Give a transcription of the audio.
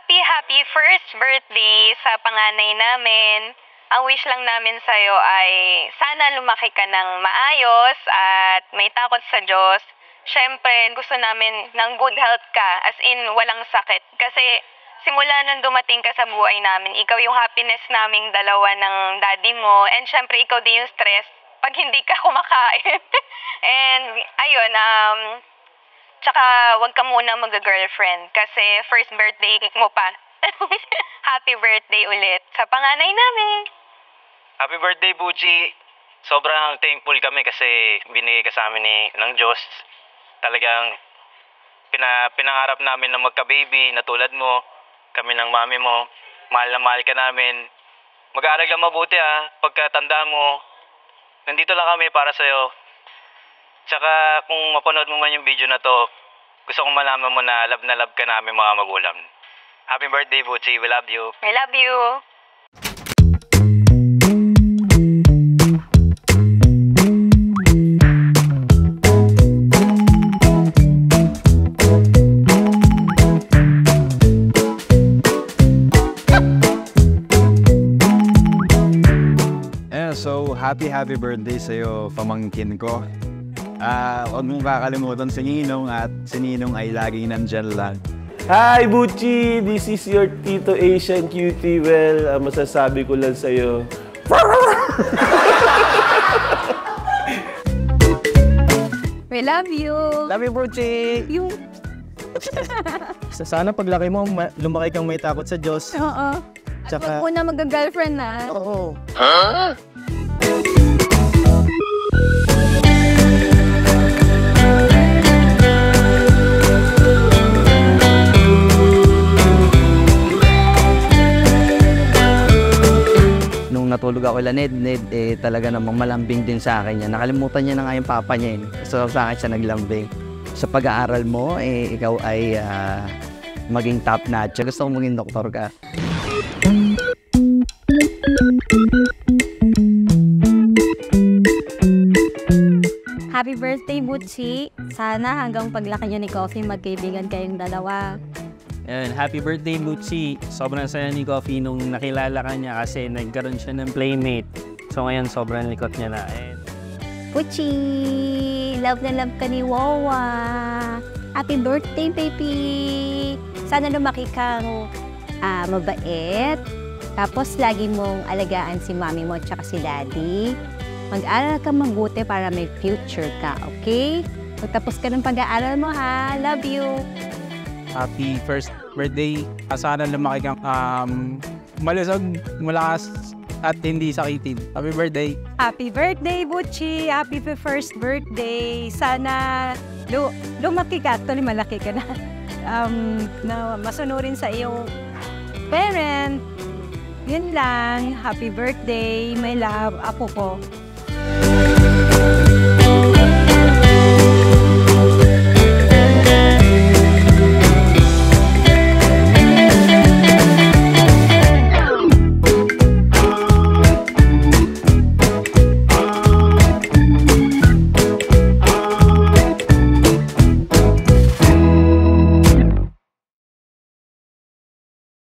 Happy first birthday sa panganay namin. Ang wish lang namin sa'yo ay sana lumaki ka ng maayos at may takot sa Diyos. Siyempre, gusto namin ng good health ka, as in walang sakit. Kasi simula nung dumating ka sa buhay namin, ikaw yung happiness naming dalawa ng daddy mo. And siyempre, ikaw din yung stress pag hindi ka kumakain. And ayun, tsaka wag ka muna mag-girlfriend kasi first birthday mo pa. Happy birthday ulit sa panganay namin. Happy birthday, Buchi. Sobrang thankful kami kasi binigay ka sa amin ng Diyos. Talagang pinangarap namin na magka-baby na tulad mo. Kami ng mami mo. Mahal na mahal ka namin. Mag-aaral lang mabuti pagkatanda mo. Nandito lang kami para sa'yo. Tsaka kung mapanood mo man yung video na to, gusto kong malaman mo na love ka namin mga magulang. Happy birthday, Buchi. We love you. I love you. So, happy birthday sa'yo, pamangkin ko. Huwag mong kakalimutan si Ninong at si Ninong ay laging nandyan lang. Hi, Buchi! This is your Tito Asian Cutie. Well, masasabi ko lang sa'yo. We love you! Love you, Buchi! Yung... Sana paglaki mo, lumaki kang may takot sa Diyos. Oo. Tsaka... Huwag na mag-girlfriend na. Oo. Huh? Nung natulog ako kila Ned talaga namang malambing din sa akin yan. Nakalimutan niya na nga yung papa niya. So sa akin siya naglambing. Sa pag-aaral mo, ikaw ay maging top notch. Gusto kong maging doktor ka. Happy birthday, Butchi! Sana hanggang paglaki niyo ni Coffee, magkaibigan kayong dalawa. Ayun, happy birthday, Butchi! Sobrang saya ni Coffee nung nakilala ka niya kasi nagkaroon siya ng playmate. So ngayon, sobrang likot niya na. Butchi! Love na love ka ni Wawa! Happy birthday, baby! Sana lumaki kang mabait. Tapos lagi mong alagaan si mami mo at si daddy. Mag-aral ka mabuti para may future ka, okay? Pagtapos ka ng pag-aaral mo, ha? Love you! Happy first birthday. Sana lumaki kang malusog, malakas, at hindi sakitin. Happy birthday! Happy birthday, Butchi! Happy first birthday! Sana lumaki ka, actually malaki ka na. Na masunurin sa iyong parent. Yun lang. Happy birthday, my love, apo ko.